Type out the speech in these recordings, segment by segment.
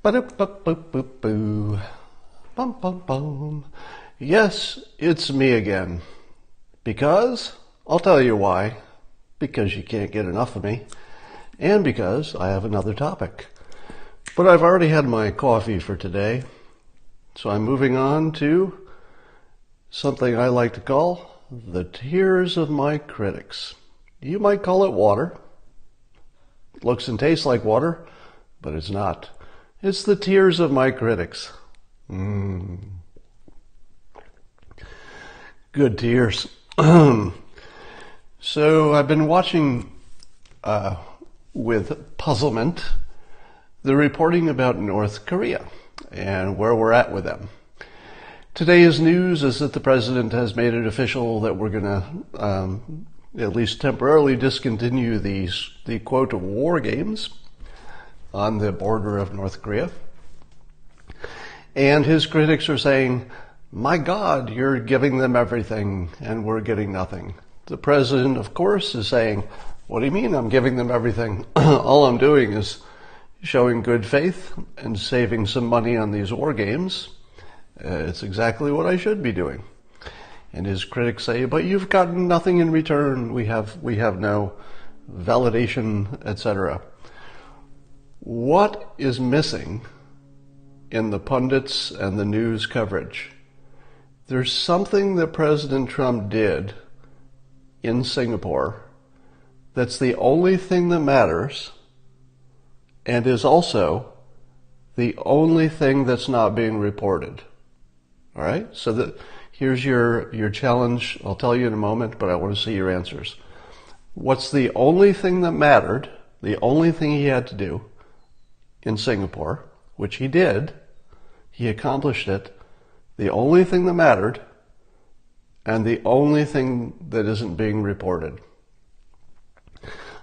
Ba-do-ba-boo-boo-boo. Bum, bum, bum. Yes, it's me again. Because, I'll tell you why. Because you can't get enough of me. And because I have another topic. But I've already had my coffee for today. So I'm moving on to something I like to call the tears of my critics. You might call it water. It looks and tastes like water, but it's not. It's the tears of my critics. Good tears. So I've been watching with puzzlement the reporting about North Korea and where we're at with them. Today's news is that the president has made it official that we're going to at least temporarily discontinue the quote war games on the border of North Korea. And his critics are saying, my God, you're giving them everything and we're getting nothing. The president, of course, is saying, what do you mean I'm giving them everything? All I'm doing is showing good faith and saving some money on these war games. It's exactly what I should be doing. And his critics say, but you've gotten nothing in return. We have no validation, etc. What is missing in the pundits and the news coverage? There's something that President Trump did in Singapore that's the only thing that matters and is also the only thing that's not being reported. All right? So here's your challenge. I'll tell you in a moment, but I want to see your answers. What's the only thing that mattered, the only thing he had to do in Singapore, which he did, he accomplished it, the only thing that mattered, and the only thing that isn't being reported.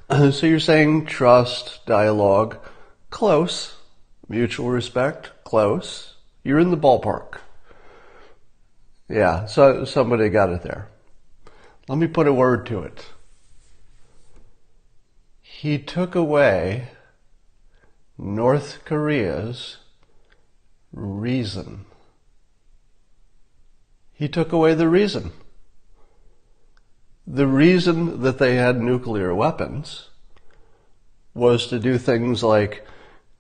So you're saying trust, dialogue, close, mutual respect, close. You're in the ballpark. Yeah, so somebody got it there. Let me put a word to it. He took away North Korea's reason. He took away the reason. The reason that they had nuclear weapons was to do things like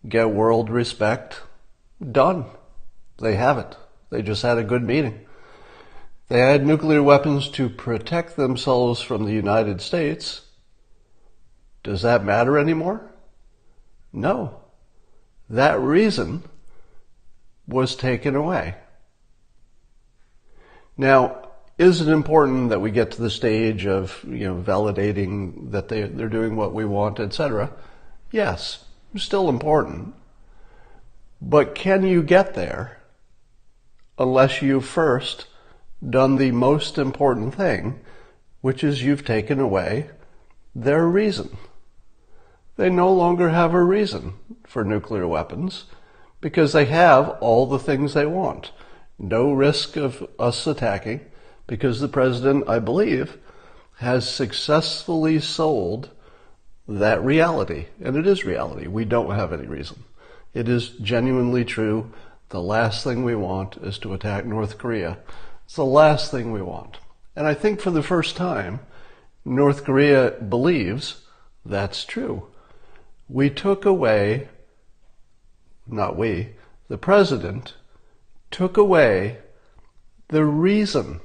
get world respect done. They have it. They just had a good meeting. They had nuclear weapons to protect themselves from the United States. Does that matter anymore? No. That reason was taken away. Now, is it important that we get to the stage of, validating that they're doing what we want, etc.? Yes, still important. But can you get there unless you've first done the most important thing, which is you've taken away their reason? They no longer have a reason for nuclear weapons because they have all the things they want. No risk of us attacking because the president, I believe, has successfully sold that reality. And it is reality. We don't have any reason. It is genuinely true. The last thing we want is to attack North Korea. It's the last thing we want. And I think for the first time, North Korea believes that's true. We took away, not we, the president took away the reason.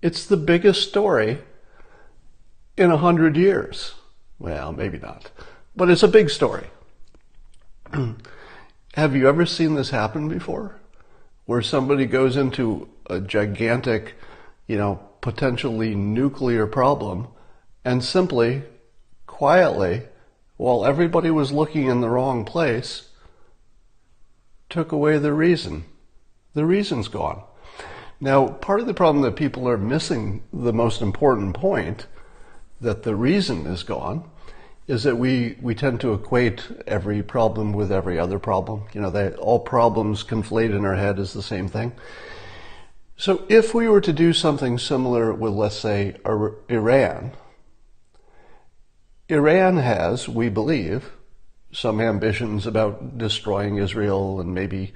It's the biggest story in 100 years. Well, maybe not, but it's a big story. Have you ever seen this happen before? Where somebody goes into a gigantic, potentially nuclear problem and simply, quietly, while everybody was looking in the wrong place, took away the reason. The reason's gone. Now, part of the problem that people are missing the most important point, that the reason is gone, is that we tend to equate every problem with every other problem. All problems conflate in our head as the same thing. So if we were to do something similar with, let's say, Iran has, we believe, some ambitions about destroying Israel and maybe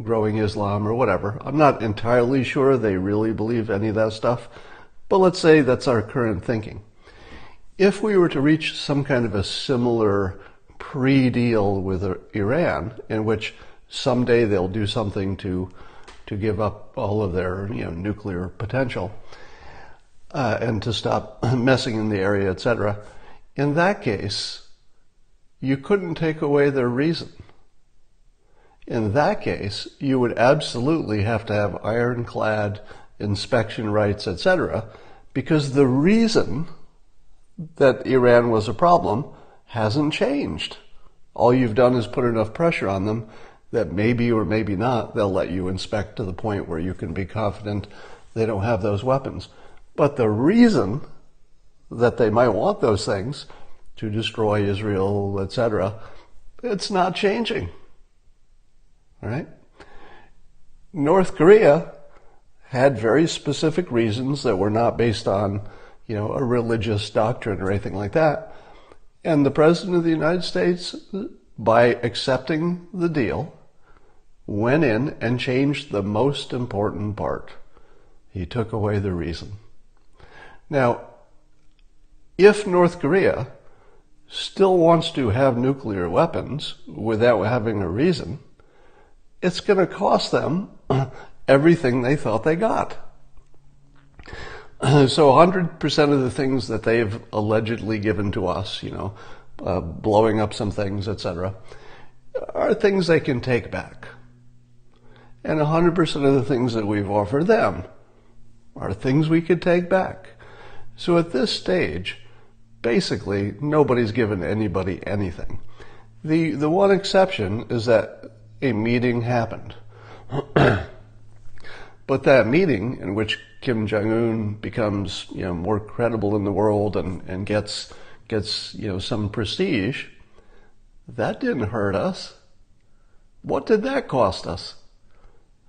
growing Islam or whatever. I'm not entirely sure they really believe any of that stuff, but let's say that's our current thinking. If we were to reach some kind of a similar pre-deal with Iran, in which someday they'll do something to give up all of their nuclear potential and to stop messing in the area, etc., in that case, you couldn't take away their reason. In that case, you would absolutely have to have ironclad inspection rights, etc., because the reason that Iran was a problem hasn't changed. All you've done is put enough pressure on them that maybe or maybe not they'll let you inspect to the point where you can be confident they don't have those weapons. But the reason that they might want those things to destroy Israel, etc., it's not changing. All right? North Korea had very specific reasons that were not based on, a religious doctrine or anything like that. And the President of the United States, by accepting the deal, went in and changed the most important part. He took away the reason. Now, if North Korea still wants to have nuclear weapons without having a reason, it's going to cost them everything they thought they got. So 100% of the things that they've allegedly given to us, blowing up some things, etc., are things they can take back. And 100% of the things that we've offered them are things we could take back. So at this stage, basically, nobody's given anybody anything. The one exception is that a meeting happened. But that meeting, in which Kim Jong-un becomes, more credible in the world and gets some prestige, that didn't hurt us. What did that cost us?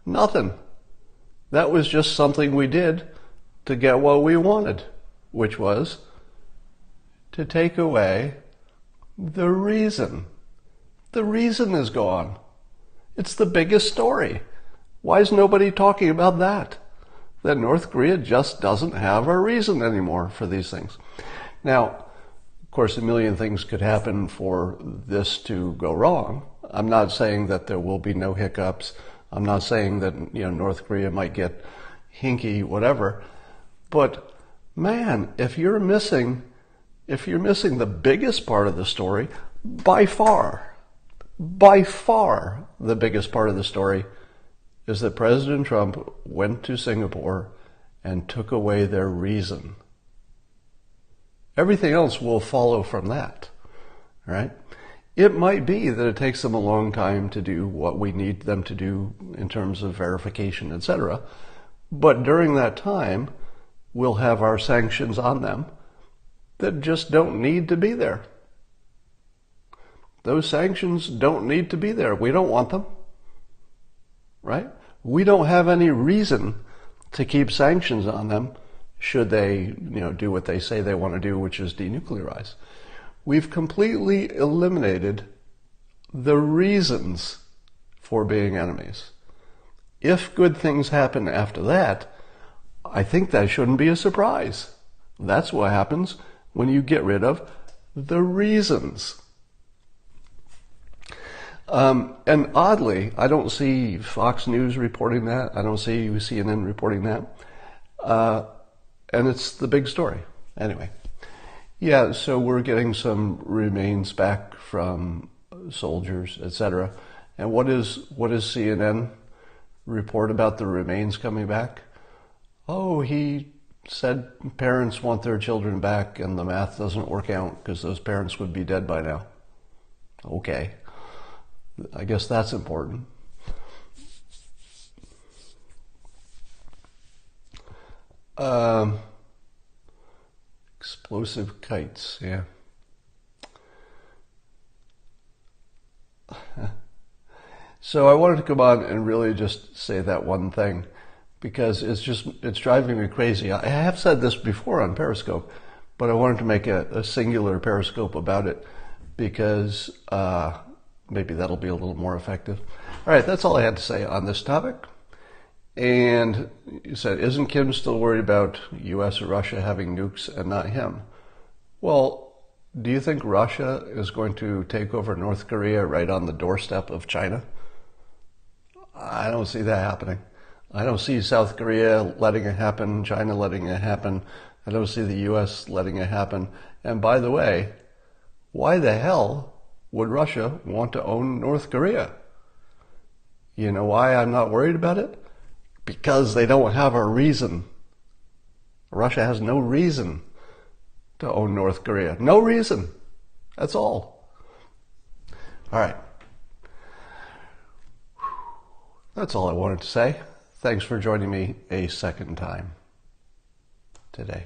Nothing. That was just something we did to get what we wanted, which was to take away the reason. The reason is gone. It's the biggest story. Why is nobody talking about that? That North Korea just doesn't have a reason anymore for these things. Now, of course, a million things could happen for this to go wrong. I'm not saying that there will be no hiccups. I'm not saying that, North Korea might get hinky, whatever. But man, if you're missing the biggest part of the story, by far the biggest part of the story is that President Trump went to Singapore and took away their reason. Everything else will follow from that, right? It might be that it takes them a long time to do what we need them to do in terms of verification, etc. But during that time, we'll have our sanctions on them that just don't need to be there. Those sanctions don't need to be there. We don't want them. Right? We don't have any reason to keep sanctions on them should they, do what they say they want to do, which is denuclearize. We've completely eliminated the reasons for being enemies. If good things happen after that, I think that shouldn't be a surprise. That's what happens when you get rid of the reasons. And oddly, I don't see Fox News reporting that. I don't see CNN reporting that. And it's the big story. Anyway. Yeah, so we're getting some remains back from soldiers, etc. And what is CNN report about the remains coming back? Oh, he said parents want their children back and the math doesn't work out because those parents would be dead by now. Okay. I guess that's important. Explosive kites, yeah. So I wanted to come on and really just say that one thing because it's driving me crazy. I have said this before on Periscope, but I wanted to make a singular Periscope about it. because maybe that'll be a little more effective. All right, that's all I had to say on this topic. And you said, isn't Kim still worried about U.S. or Russia having nukes and not him? Well, do you think Russia is going to take over North Korea right on the doorstep of China? I don't see that happening. I don't see South Korea letting it happen, China letting it happen. I don't see the U.S. letting it happen. And by the way, why the hell would Russia want to own North Korea? You know why I'm not worried about it? Because they don't have a reason. Russia has no reason to own North Korea. No reason. That's all. All right. That's all I wanted to say. Thanks for joining me a second time today.